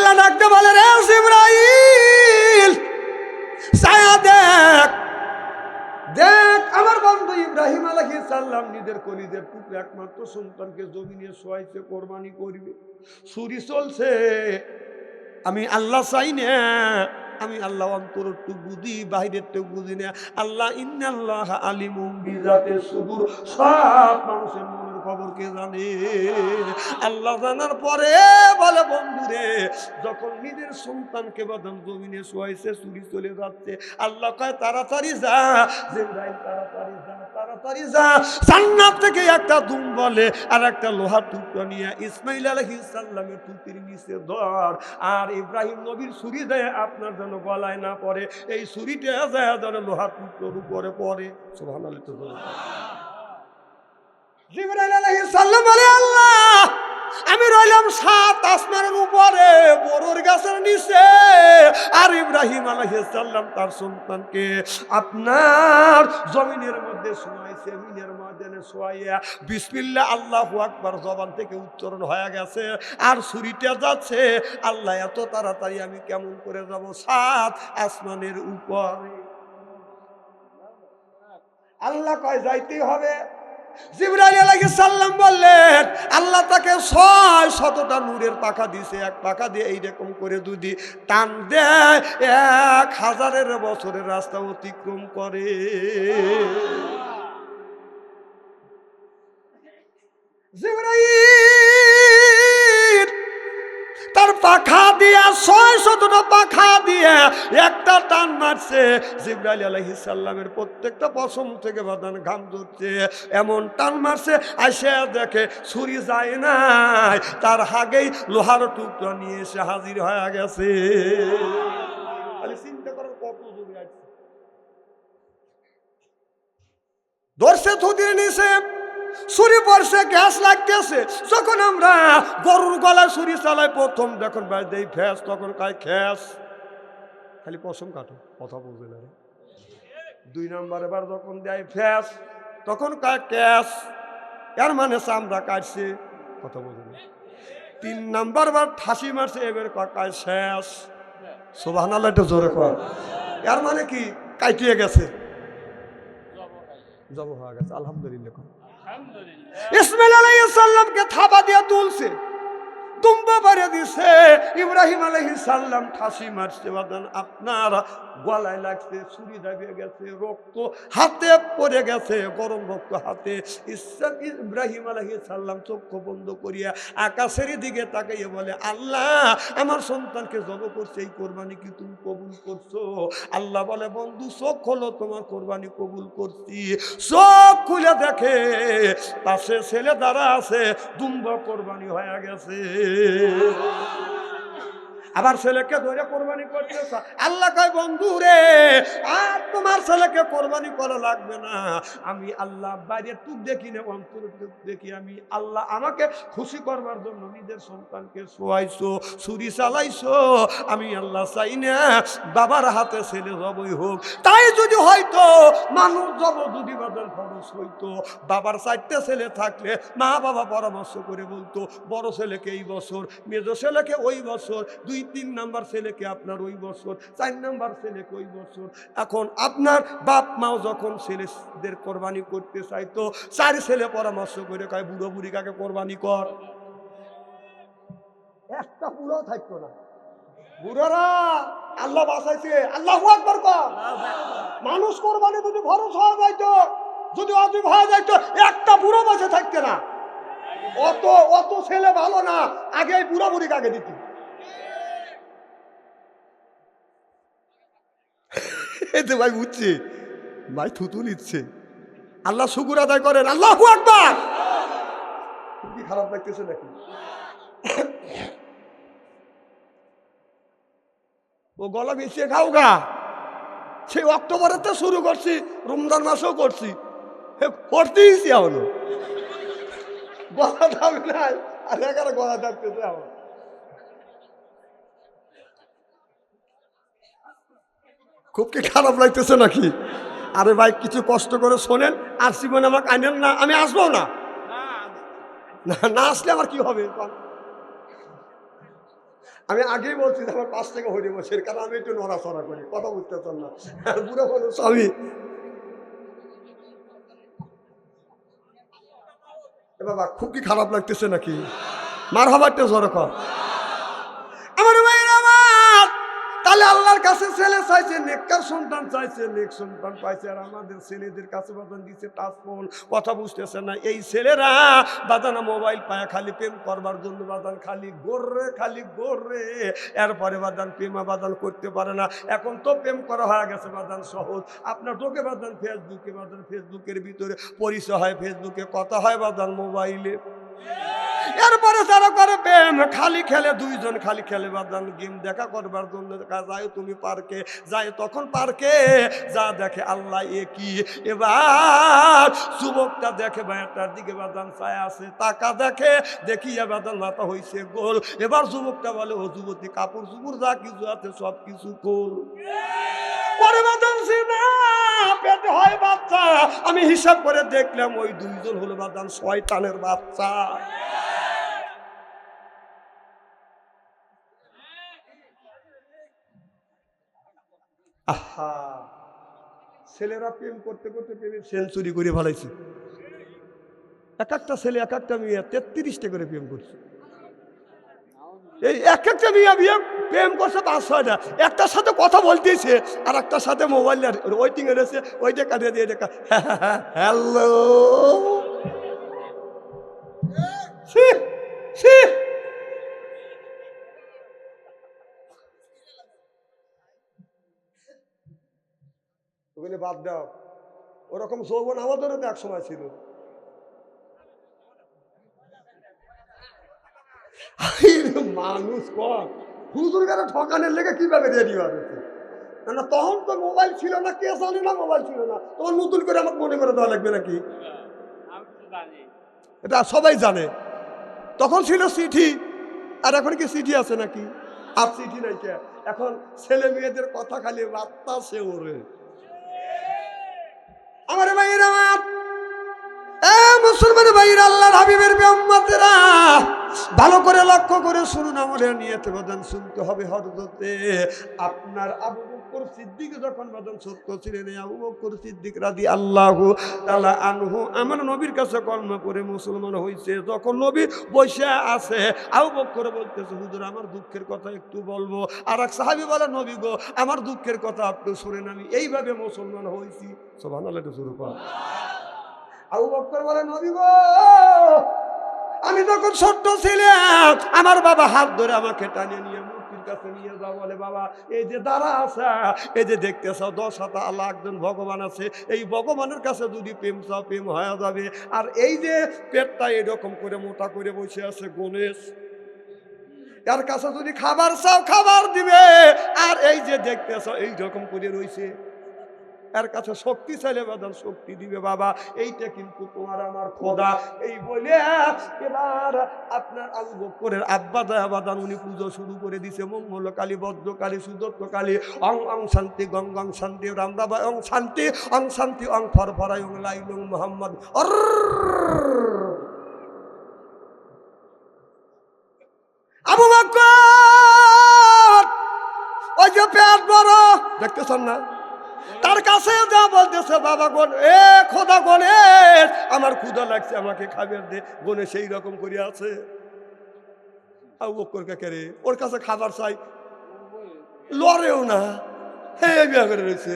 Speaker 1: আল্লাহ ডাকতে বলে, রে জিবরাইল ছায়া দেখ, দেখ আমার বন্ধু ইব্রাহিম আলাইহিস সালাম নিজের কলিজার টুকরা একমাত্র সন্তানকে জমিনে শোয়াইছে, কোরবানি করবে, ছুরি চলছে। আমি আল্লাহ চাই না, আমি আল্লাহ অন্তর একটু বুঝি, বাহিরের তো বুঝি না। আল্লাহ ইন্নাল্লাহ আলিমুম বিজাতি সুদূর, সব মানুষের মনের খবর কে জানে? আল্লাহ জানার পরে বলে, বন্ধুরে যখন নিজের সন্তানকে বাদাম জমিনে শোয়াইছে, চুরি চলে যাচ্ছে, আল্লাহ কয় তাড়াতাড়ি যা জিবরাইল, তাড়াতাড়ি যা, তাড়াতাড়ি যা, জান্নাত থেকে একটা দুম বলে আর একটা লোহার টুকরা নিয়ে ইসমাইল আলাইহিস সালামের টুপির নিচে ধর, আর ইব্রাহিম নবীর ছুরি দেয় আপনার যেন গলায় না পড়ে, এই ছুরিটা যায় যেন লোহার টুকরোর উপরে পড়ে। সুবহানাল্লাহ। জিবরাইল আলাইহিস সালাম বলে, আল্লাহ আমি রইলাম 7 আসমানের উপরে বড়র গাছের নিচে, আর ইব্রাহিম আলাইহিস সালাম তার সন্তানকে আপনার জমিনের মধ্যে শোয়াইছে, মিনের ময়দানে শোয়াইয়া বিসমিল্লাহ আল্লাহু আকবার জবান থেকে উচ্চারণ হয়ে গেছে, আর ছুরিটা যাচ্ছে। আল্লাহ এত তাড়াতাড়ি আমি কেমন করে যাব 7 আসমানের উপরে? আল্লাহ কয় যাইতেই হবে। জিবরাইল আলাইহিস সালাম বললেন, আল্লাহ তাকে 600টা নূরের পাখা দিয়েছে, এক পাখা দিয়ে এইরকম করে যদি টান দেয় 1000 বছরের রাস্তা অতিক্রম করে। জিবরাইল তার পাখা দিয়া 600টা পাখা দিয়ে একটা টান মারছে, জিবরাইল আলাইহিস সালামের প্রত্যেকটা পশম থেকে বাদান ঘাম ধরছে, এমন টান মারছে আসে দেখে ছুরি যায় নাই, তার আগেই লোহার টুকরা নিয়ে এসে হাজির হয়ে গেছে। তাহলে চিন্তা করার কত জোরে আছে, ধরছে থুদির নিচে ছুরি পড়ছে, গ্যাস লাগতেছে। যখন আমরা গরুর গলায় ছুরি চালাই প্রথম দেখুন ভাই দেই ফ্যাস, তখন কায় খ্যাস, খালি পশম কাটো, কথা বলবে না। 2 নম্বর এবার যখন দেয় ফ্যাস, তখন কায় ক্যাস, এর মানে চামড়া কাটছে, কথা বলবে না। 3 নম্বর বার ঠাসি মারছে, এবার কায় শেষ। সুবহানাল্লাহ, একটু জোরে কর। এর মানে কি কাটিয়ে গেছে, জব হয়ে গেছে। আলহামদুলিল্লাহ। ইসমাইল আলাইহিস সালামকে থাবা দিয়ে তুলছে, দুম্বা বাড়ে দিছে। ইব্রাহিম আলাইহিস সালাম ঠাসি মারছে, বাদান আপনার গলায় লাগছে, ছুরি দাবিয়ে গেছে, রক্ত হাতে পড়ে গেছে, গরম রক্ত হাতে। ইব্রাহিম আলাইহিস সালাম চোখ বন্ধ করিয়া আকাশের দিকে তাকাইয়ে বলে, আল্লাহ আমার সন্তানকে জব করছে, এই কোরবানি কি তুমি কবুল করছো? আল্লাহ বলে, বন্ধু চোখ খোলো, তোমার কোরবানি কবুল করছি। চোখ খুলে দেখে পাশে ছেলে দাঁড়া আছে, দুম্বা কোরবানি হয়ে গেছে। আবার ছেলেকে ধরে কোরবানি করতেছ। আল্লাহ কয়, বন্ধু রে আর তোমার ছেলেকে কোরবানি করা লাগবে না, আমি আল্লাহ বাইরে টুক দেখি না, অন্তর টুক দেখি। আমি আল্লাহ আমাকে খুশি করবার জন্য নিজের সন্তানকে শোয়াইছো, ছুরি চালাইছো। আমি আল্লাহ চাই না বাবার হাতে ছেলে জবই হোক। তাই যদি হয়তো মানুষ জব যদি বাদল খরচ হইতো, বাবার 4টে ছেলে থাকলে মা বাবা পরামর্শ করে বলতো, বড় ছেলেকে এই বছর, মেজো ছেলেকে ওই বছর, 2-3 নাম্বার ছেলেকে আপনার ওই বছর, 4 নাম্বার ছেলেকে ওই বছর। এখন আপনার বাপ মাও যখন ছেলেদের কোরবানি করতে চাইতো, 4 ছেলে পরামর্শ করে কয়, বুড়ো বুড়ি কাকে কোরবানি কর। একটা বুড়ো থাকতো না। বুড়োরা আল্লাহ বাঁচাইছে, আল্লাহু আকবার কর। মানুষ কোরবানি যদি খরচ হয়ে যাইতো, যদি অজীব হয়ে যাইতো, একটা বুড়ো বসে থাকতে না। অত ছেলে ভালো না, আগে বুড়া বুড়ি কাকে দিত। এতে ভাই বুঝছি, ভাই থুতু নিচ্ছে। আল্লাহ শুকুর আদায় করেন, আল্লাহু আকবার। কি খারাপ লাগতেছে নাকি? ও গলা মিশিয়ে খাও গা। সেই অক্টোবরে তো শুরু করছি, রমজান মাসেও করছি, করতেইছি এখনো। গলা দাবি নাই, আর এখানে গলা থাকতেছে আমার। খুব কি খারাপ লাগতেছে নাকি? আরে ভাই কিছু কষ্ট করে শোনেন, আর জীবনে আমাকে আনেন না, আমি আসবো না। না আসলে আমার কি হবে? আমি আগেই বলছি যে আমার 5 টাকা হয়ে বসে, কারণ আমি একটু নড়াচড়া করি, কথা বুঝতেছেন না। আর বুড়ো মানুষ আমি। বাবা খুব কি খারাপ লাগতেছে নাকি? মার হবারটা জোরে কর। আমার ভাইরা আমার, তাহলে আল্লাহর কাছে ছেলে চাইছে, নেককার সন্তান চাইছে, নেক সন্তান পাইছে। আর আমাদের ছেলেদের কাছে বাদান দিচ্ছে টাচ ফোন, কথা বুঝতেছে না। এই ছেলেরা বাদানা মোবাইল পায় খালি প্রেম করবার জন্য, বাদান খালি গোররে। এরপরে বাদান প্রেমা বাদান করতে পারে না। এখন তো প্রেম করা হয়ে গেছে বাদান সহজ। আপনার ঢোকে বাদান ফেসবুকে, বাদান ফেসবুকের ভিতরে পরিচয় হয়, ফেসবুকে কথা হয় বাদান মোবাইলে। এরপরে যারা করে প্রেম খালি খেলে, দুইজন খালি খেলে বাদান গেম, দেখা করবার জন্য যায় তুমি পার্কে, যায় তখন পার্কে যা দেখে আল্লাহ এ কি। এবার যুবকটা দেখে ভাইয়াটার দিকে বাদান চায় আছে, টাকা দেখে, দেখিয়া বাদান মাথা হইছে গোল। এবার যুবকটা বলে, ও যুবতী কাপড় চুপুর যা কিছু আছে সব কিছু গোল। পরে বাদান না পেটে হয় বাচ্চা। আমি হিসাব করে দেখলাম ওই দুইজন হলো বাদান শয়তানের বাচ্চা। আহা, ছেলেরা প্রেম করতে করতে প্রেমের সেঞ্চুরি করে ফেলাইছে। এক একটা ছেলে এক একটা মেয়ে 33টা করে প্রেম করছে। এই এক একটা মেয়ে বিয়ে প্রেম করছে 5-6টা, একটার সাথে কথা বলতেছে আর একটার সাথে মোবাইল ওয়েটিং এ রয়েছে, ওইটা কাটিয়ে দিয়ে দেখা হ্যালো। ওগুলো বাদ দাও, ওরকম যৌবন আমাদেরও তো এক সময় ছিল। মানুষ কম হুজুর গারে ঠকানের লেগে কিভাবে রেডি হবে না? তখন তো মোবাইল ছিল না, কে জানে না মোবাইল ছিল না, তখন নতুন করে আমাকে মনে করে দেওয়া লাগবে নাকি? এটা সবাই জানে। তখন ছিল চিঠি, আর এখন কি চিঠি আছে নাকি? আর চিঠি নাই কে। এখন ছেলে মেয়েদের কথা খালি বার্তা সে ওরে। আমার ভাইয়ের আমার, মুসলমান ভাইয়ের, আল্লাহর হাবিবের উম্মতেরা ভালো করে লক্ষ্য করে শুনুন, আমাদের নিয়তে বাদান শুনতে হবে। হযরতে আপনার আবু বকর সিদ্দিক যখন বাদান সত্য ছিলেন, আবু বকর সিদ্দিক রাদিয়াল্লাহু তাআলা আনহু আমার নবীর কাছে কলমা পড়ে মুসলমান হয়েছে। যখন নবী বসে আছে, আবু বকর বলতেছে, হুজুর আমার দুঃখের কথা একটু বলবো। আর এক সাহাবী বলে, নবী গো আমার দুঃখের কথা একটু শুনেন, আমি এইভাবে মুসলমান হয়েছি। সুবহানাল্লাহ, এটা শুরু কর। আবু বকর বলে, নবী গো আমি যখন ছোট্ট ছিলাম আমার বাবা হাত ধরে আমাকে টানিয়ে নিয়ে মূর্তির কাছে নিয়ে যাও, বলে বাবা এই যে দাঁড়া আছে, এই যে দেখতেছ 10 আল্লাহ একজন ভগবান আছে, এই ভগবানের কাছে যদি প্রেম চাও প্রেম হয়ে যাবে। আর এই যে পেটটা এরকম করে মোটা করে বসে আছে গণেশ, এর কাছে যদি খাবার চাও খাবার দিবে। আর এই যে দেখতেছ এইরকম করে রয়েছে, এর কাছে শক্তি চাইলে বাদান শক্তি দিবে বাবা, এইটা কিন্তু তোমার আমার খোদা। এই বলে এবার আপনার আবু বকরের আব্বা বাদান উনি পুজো শুরু করে দিছে। মঙ্গলকালী, বদ্রকালী, সুদত্তকালী, অং অং শান্তি, গং গং শান্তি, রামদাবা অং শান্তি, অং শান্তি, অং ফরফরাই, অং লাইলুং মোহাম্মদ। আবু বকর ওই যে পেট বড় দেখতেছেন না, তার কাছে যা বলতেছে, বাবা গণ এ খোদা গণেশ আমার ক্ষুধা লাগছে আমাকে খাবার দে। গণেশ সেই রকম করে আছে। আবু বকর কে ওর কাছে খাবার চাই, লড়েও না, হে বিয়া করে রয়েছে।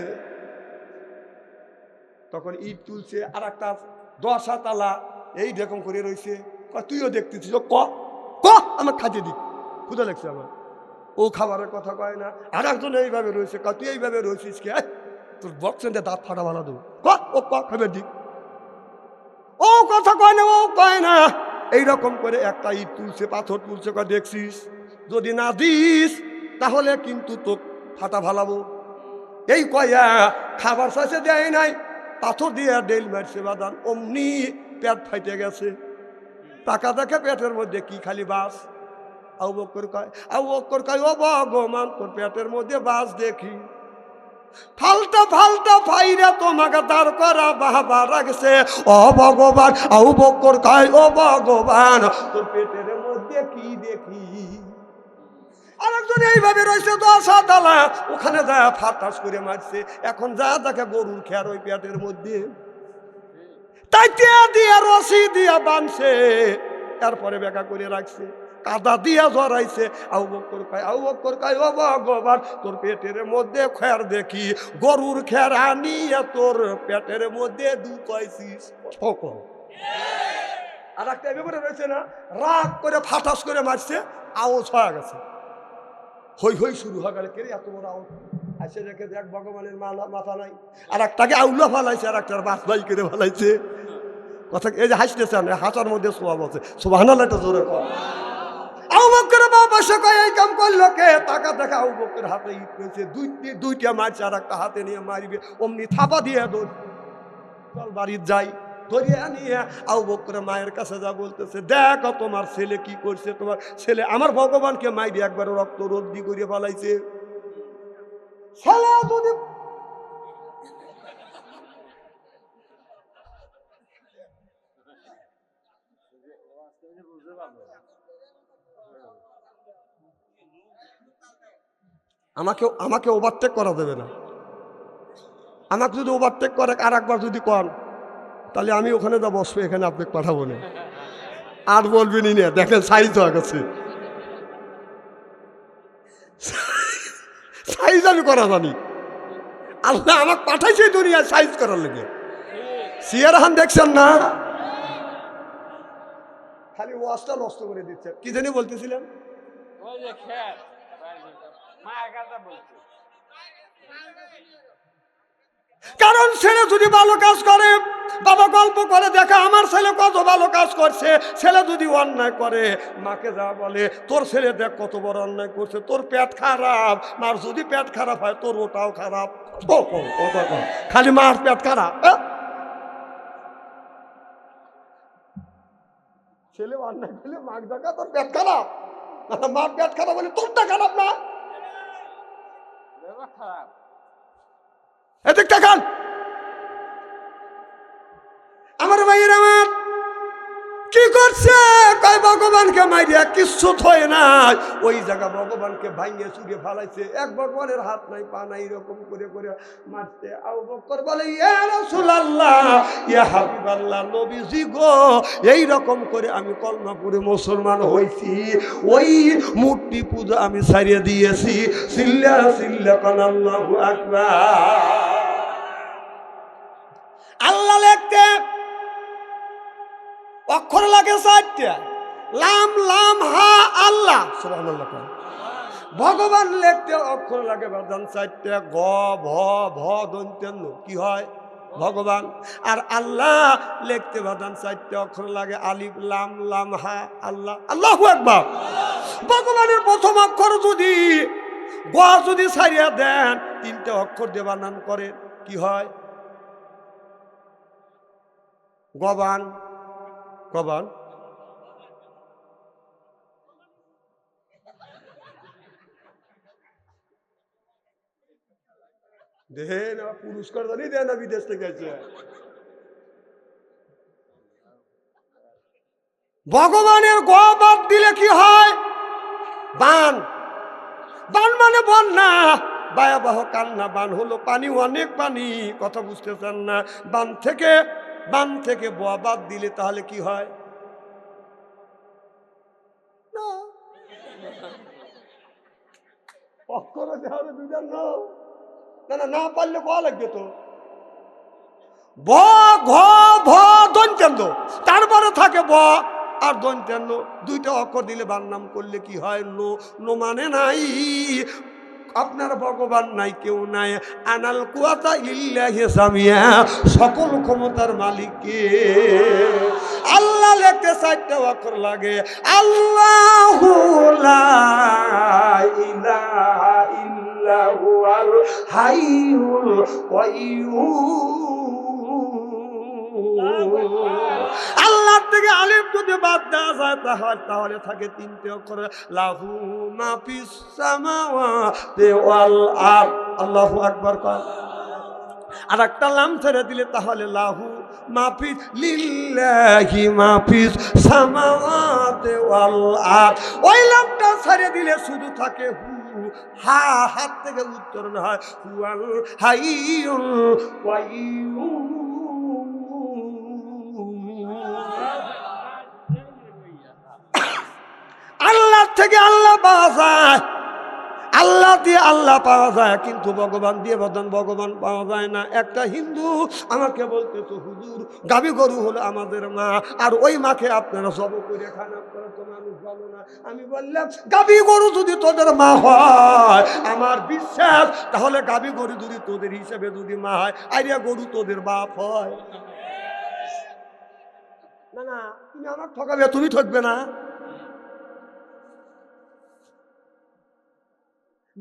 Speaker 1: তখন ইট তুলছে, আর একটা 10 তালা এই রকম করে রয়েছে। তুইও দেখতেছিস, ক আমার খাইতে দি, ক্ষুধা লাগছে আমার। ও খাবারের কথা কয় না। আর একজন এইভাবে রয়েছে, তুই এইভাবে রয়েছিস কে, তোর বক্সেন দাঁত ফাটা বানা দেবো, খাবার দিক। ও কথা কয় না, ও কয় না। এইরকম করে একটা ইট তুলছে, পাথর তুলছে, দেখছিস যদি না দিস তাহলে কিন্তু তো ফাটা ফালাবো। এই কয়া খাবার চাইছে, দেয় নাই, পাথর দিয়ে ডেল মারছে বাদান, অমনি পেট ফাইটে গেছে। টাকা দেখে পেটের মধ্যে কি খালি বাস। আবু বকর কয় ও ভগবান তোর পেটের মধ্যে বাস দেখি, ফালটা ফালটা ফাইরা তোমাকে দাঁড় করা বাবা রাখছে। ও ভগবান, আবু বকর কয় ও ভগবান তোর পেটের মধ্যে কি দেখি। আর এইভাবে রয়েছে 10 হাত আলা, ওখানে যা ফাটাস করে মারছে। এখন যা দেখে গরুর খেয়ার ওই পেটের মধ্যে, তাই দিয়া রশি দিয়া বাঁধছে, তারপরে বেকা করে রাখছে, কাদা দিয়া জড়াইছে। আবু বকর কয় ও ভগবান, তোর পেটের মধ্যে খেয়ার দেখি, গরুর খেয়ার আনিয়া তোর পেটের মধ্যে ঢুকাইছিস। আর একটা ব্যাপারে রয়েছে না, রাগ করে ফাটাস করে মারছে, আওয়াজ হয়ে গেছে, হই হই শুরু হয়ে গেল। কে এত বড় আওয়াজ? আসে রেখে দেখ ভগবানের মাথা নাই। আর একটাকে আউলা ফালাইছে, আর একটার বাস বাই করে ফালাইছে। কথা এই যে হাসতেছেন, হাসার মধ্যে সোয়াব আছে, সুবহানাল্লাহ একটা জোরে কর। আবু বকর বাবা কয় এই কাম করলো কে? টাকা দেখা আবু বকর হাতে ইট রয়েছে, দুইটা মারছে, আর একটা হাতে নিয়ে মারিবে, অমনি থাপা দিয়ে দৌড়, চল বাড়ির যাই। ধরিয়ে নিয়ে আবু বকর মায়ের কাছে যা বলতেছে, দেখো তোমার ছেলে কি করছে, তোমার ছেলে আমার ভগবানকে মাইরি একবার রক্ত রোদ্দি করে ফেলাইছে। ছেলে যদি আমাকে ওভারটেক করা দেবে না। আমাকে যদি ওভারটেক করে আর একবার যদি কন, তাহলে আমি ওখানে যা বসবো, এখানে আপনি পাঠাবো না, আর বলবেনি না। দেখেন সাইজ হয়ে গেছে, সাইজ আমি করা জানি। আল্লাহ আমাকে পাঠাইছে দুনিয়ায় সাইজ করার লেগে। সিয়ারহান দেখছেন না, খালি ওয়াজটা নষ্ট করে দিচ্ছে। কি জানি বলতেছিলেন? কারণ ছেলে যদি ভালো কাজ করে, বাবা গল্প করে দেখা আমার ছেলে কত ভালো কাজ করছে। ছেলে যদি অন্যায় করে, মাকে যা বলে, তোর ছেলে দেখ কত বড় অন্যায় করছে, তোর পেট খারাপ। মার যদি পেট খারাপ হয়, তোর ওটাও খারাপ। খালি মার পেট খারাপ, ছেলে অন্যায় করলে মাকে দেখা তোর পেট খারাপ, মার পেট খারাপ বলে তোরটা খারাপ না। এদিক তাকান আমার ভাইয়ের, আমার কি করছে? কয় ভগবানকে মাইরিয়া কিচ্ছু থয় নাই, ওই জায়গা ভগবানকে ভাঙিয়ে চুরিয়ে ফালাইছে। এক ভগবানের হাত নাই পা নাই, এরকম করে করে মারতে। আবু বকর বলে, ইয়া রাসূলুল্লাহ, ইয়া হাবিবাল্লাহ, নবীজি গো, এই রকম করে আমি কলমা পড়ে মুসলমান হইছি, ওই মূর্তি পূজা আমি ছাড়িয়ে দিয়েছি। সিল্লা সিল্লা কান আল্লাহু আকবার। আল্লাহ লিখতে অক্ষর লাগে 4টা, লাম লাম হা আল্লাহ, সুবহানাল্লাহ। ভগবান লিখতে অক্ষর লাগে বাদান 4টা, গ ভ ভ দন্তেন্য, কি হয়? ভগবান। আর আল্লাহ লিখতে বাদান 4টা অক্ষর লাগে, আলিফ লাম লাম হা আল্লাহ, আল্লাহু আকবার। ভগবানের প্রথম অক্ষর যদি গ যদি ছাড়িয়া দেন, 3টা অক্ষর দিয়ে বানান করে, কি হয়? গবান। গবান দেন, পুরস্কার জানি দেন, বিদেশ থেকে গেছে। ভগবানের গ বাদ দিলে কি হয়? বান। বান মানে বন্যা, ভয়াবহ কান্না। বান হলো পানি, অনেক পানি, কথা বুঝতেছেন না? বান থেকে ব বাদ দিলে তাহলে কি হয়? না পারলে ক লাগবে তো। ব ঘ ভ দন্তেন্দ, তারপরে থাকে ব আর দন্তেন্দ, 2টা অক্ষর দিলে বান নাম করলে কি হয়? নো। নো মানে নাই, আপনার ভগবান নাই, কেউ নাই। আনাল কুওয়াতা ইল্লাহি সামিয়া, সকল ক্ষমতার মালিক কে? আল্লাহ লিখতে 4টা অক্ষর লাগে, আল্লাহু লা ইলাহা ইল্লা হুয়াল হাইয়ুল কাইয়্যুম। আল্লাহ থেকে আলিফ যদি বাদ দেওয়া যায়, তাহলে থাকে 3টে অক্ষর, লাহু মা ফিস সামাওয়াতি ওয়াল আরদ। আল্লাহু আকবার। আর একটা লাম ছেড়ে দিলে তাহলে লাহু মাফিস লিল্লাহি মাফিস সামাওয়াতি ওয়াল আরদ। ওই লামটা ছাড়িয়ে দিলে শুধু থাকে হু, হা, হাত থেকে উচ্চারণ হয় হুয়াল হাইয়ুল কাইয়্যুম। আল্লাহ থেকে আল্লাহ পাওয়া যায়, আল্লাহ দিয়ে আল্লাহ পাওয়া যায়, কিন্তু ভগবান দিয়ে ভগবান পাওয়া যায় না। একটা হিন্দু আমাকে বলতেছে হুজুর গাভী গরু হলো আমাদের মা, আর ওই মাকে আপনারা জব করে খান, আপনারা তো মানুষ ভালো না। আমি বললাম গাভী গরু যদি তোদের মা হয় আমার বিশ্বাস, তাহলে গাভী গরু যদি তোদের হিসেবে যদি মা হয়, আইডিয়া গরু তোদের বাপ হয়। না না, তুমি আমাকে ঠকাবে, তুমি ঠকবে না।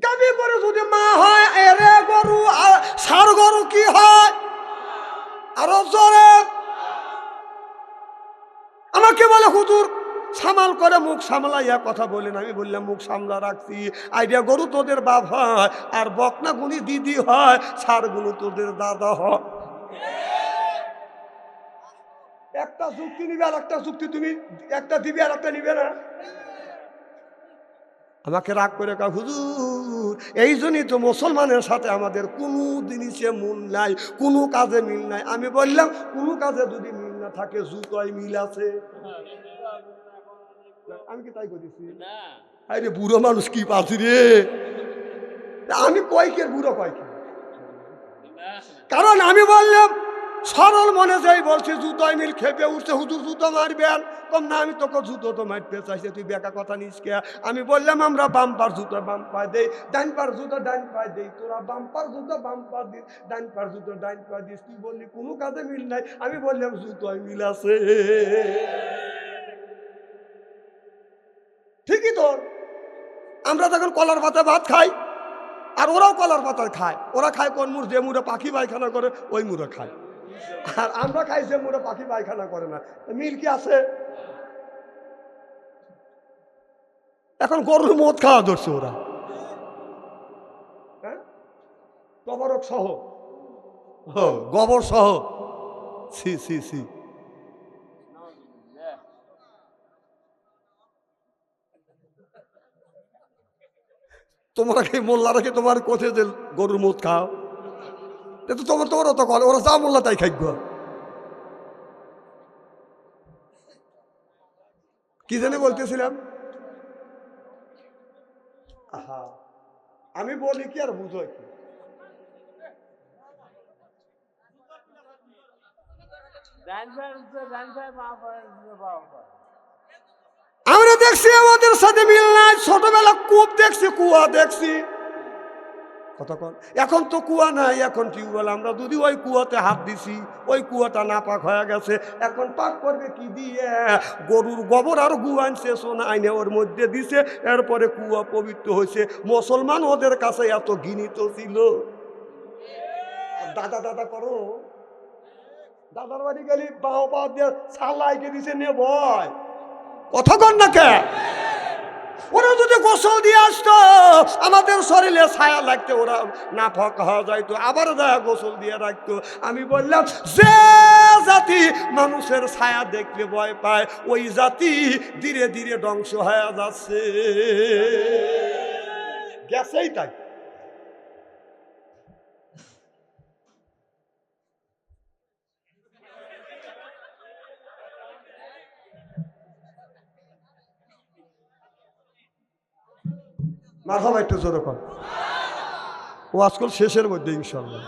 Speaker 1: গাভী গরু যদি মা হয়, এরে গরু ষাঁড় গরু কি হয়? আরো জোরে। আমাকে বলে হুজুর সামাল করে মুখ সামলাইয়া কথা বলেন। আমি বললাম মুখ সামলা রাখছি, আইডিয়া গরু তোদের বাপ হয়, আর বকনা গুনি দিদি হয়, ষাঁড় গুলো তোদের দাদা হয়। একটা যুক্তি নিবে আর একটা যুক্তি তুমি একটা দিবে আর একটা নিবে না। আমাকে রাগ করে কা হুজুর এই জন্যই তো মুসলমানের সাথে আমাদের কোনো জিনিসে মূল নাই, কোনো কাজে মিল নাই। আমি বললাম কোনো কাজে যদি মিল না থাকে জুতোয় মিল আছে। আমি কি তাই করেছি? আরে বুড়ো মানুষ কি পাচ্ছি রে, আমি কয়কে বুড়ো কয়কে, কারণ আমি বললাম সরল মনে যাই বলছি জুতোয় মিল, খেপে উঠছে হুজুর জুতো মারবেন। কম না আমি তোকে জুতো তো মারতে চাইছে, তুই বেকা কথা নিস কে? আমি বললাম আমরা বাম্পার জুতো বাম পায়ে দেই, ডান পার জুতো ডান পায়ে দেই, তোরা বাম্পার জুতো বাম পা দিস, ডান পার জুতো ডান পায়ে দিস। তুই বললি কোনো কাজে মিল নাই, আমি বললাম জুতোয় মিল আছে। ঠিকই তো, আমরা তখন কলার পাতা ভাত খাই, আর ওরাও কলার পাতা খায়। ওরা খায় কোন মুড়, যে মুড়ে পাখি পায়খানা করে ওই মুড়ে খায়, আর আমরা খাই যে মুড়ে পাখি পায়খানা করে না। মিল কি আছে? এখন গরুর মদ খাওয়া ধরছে ওরা, হ্যাঁ, গোবরক সহ, গোবর সহ। সি সি সি, তোমরা কি মোল্লারা কি তোমার কোথায় যে গরুর মদ খাও? তো তোমার তোমার তো কল, ওরা যা মোল্লা তাই খাইব। কি জানি বলতেছিলাম, আহা আমি বলি কি আর বুঝো কি? আমরা দেখছি আমাদের সাথে মিল নাই। ছোটবেলা কূপ দেখছি, কুয়া দেখছি, কতক্ষণ। এখন তো কুয়া নাই, এখন টিউবওয়েল। আমরা যদি ওই কুয়াতে হাত দিছি, ওই কুয়াটা না পাক হয়ে গেছে। এখন পাক করবে কি দিয়ে? গরুর গোবর আর গু আনছে, সোনা আইনে ওর মধ্যে দিছে, এরপরে কুয়া পবিত্র হয়েছে। মুসলমান ওদের কাছে এত ঘৃণিত ছিল। দাদা দাদা করো, দাদার বাড়ি গেলি বাও পা দিয়ে ছালাইকে দিছে নে ভয়, কথা কন না কে? ওরা যদি গোসল দিয়ে আসতো আমাদের শরীরে ছায়া লাগতো, ওরা না ফক হওয়া যাইতো, আবার যায় গোসল দিয়ে রাখতো। আমি বললাম যে জাতি মানুষের ছায়া দেখলে ভয় পায়, ওই জাতি ধীরে ধীরে ধ্বংস হয়ে যাচ্ছে। গেছেই তাই। মারহাবা একটু জোরে কর। ও আজকাল শেষের মধ্যে ইনশাল্লাহ।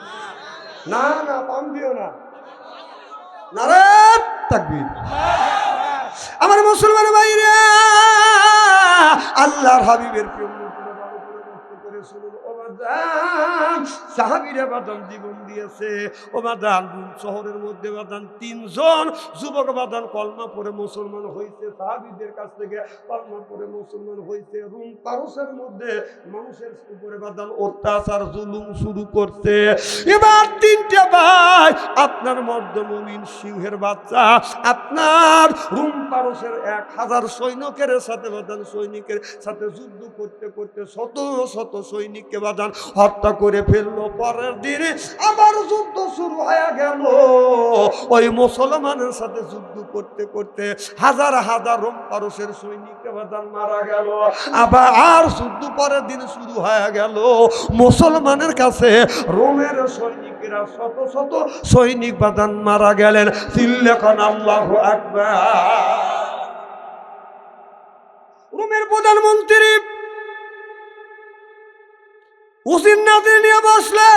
Speaker 1: না না পাম দিও না, নারে তাকবীর। আমার মুসলমান ভাইরা, আল্লাহর হাবিবের প্রেম করে শুনুন। ও বাদান সাহাবীরা বাদান জীবন দিয়েছে। ও বাদান শহরের মধ্যে বাদান 3 জন যুবক বাদান কলমা পড়ে মুসলমান হয়েছে। সাহাবীদের কাছ থেকে কলমা পড়ে মুসলমান হয়েছে। রুম পারস্যের মধ্যে মানুষের উপরে বাদান অত্যাচার জুলুম শুরু করতে। এবার 3টে ভাই আপনার মর্দ মুমিন সিংহের বাচ্চা আপনার রুম পারসের 1000 সৈনিকের সাথে বাদান সৈনিকের সাথে যুদ্ধ করতে করতে শত শত সৈনিককে বাদান হত্যা করে ফেললো। পরের দিনে আবার যুদ্ধ শুরু হয়ে গেল। ওই মুসলমানের সাথে যুদ্ধ করতে করতে হাজার হাজার রোম পারসের সৈনিককে বাদান মারা গেল। আবার যুদ্ধ পরের দিন শুরু হয়ে গেল। মুসলমানের কাছে রোমের সৈনিকেরা শত শত সৈনিক বাদান মারা গেলেন। চিল্লাখন আল্লাহু আকবার। রোমের প্রধানমন্ত্রী হুসিন নাজির নিয়ে বসলে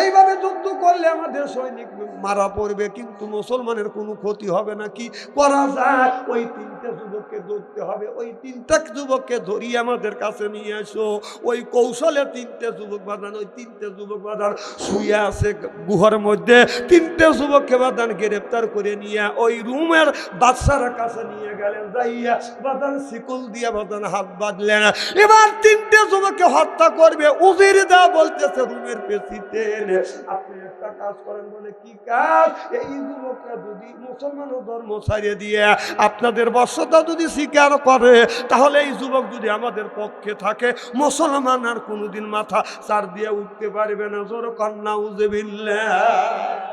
Speaker 1: এইভাবে যুদ্ধ করলে আমাদের সৈনিক মারা পড়বে, কিন্তু মুসলমানের কোনো ক্ষতি হবে না। কি করা যায়? ওই 3টে যুবককে ধরতে হবে। ওই 3টা যুবককে ধরিয়ে আমাদের কাছে নিয়ে আসো। ওই কৌশলে 3টে যুবক বাঁধান, ওই 3টে যুবক বাঁধান শুয়ে আছে গুহার মধ্যে। 3টে যুবককে বাঁধান গ্রেপ্তার করে নিয়ে ওই রুমের বাদশার কাছে নিয়ে গেলেন। যাইয়া বাঁধান শিকল দিয়ে বাঁধান হাত বাঁধলেন। এবার 3টে যুবককে হত্যা করবে। উজির দা বলতেছে রুমের পেছিতে আপনি একটা কাজ করেন। বলে কি কাজ? এই যুবকরা যদি মুসলমান ধর্ম ছাড়িয়ে দিয়ে আপনাদের বর্ষতা যদি স্বীকার করে, তাহলে এই যুবক যদি আমাদের পক্ষে থাকে, মুসলমান আর কোনোদিন মাথা চার দিয়ে উঠতে পারবে না। জোর কন্যা উজবিল্লাহ।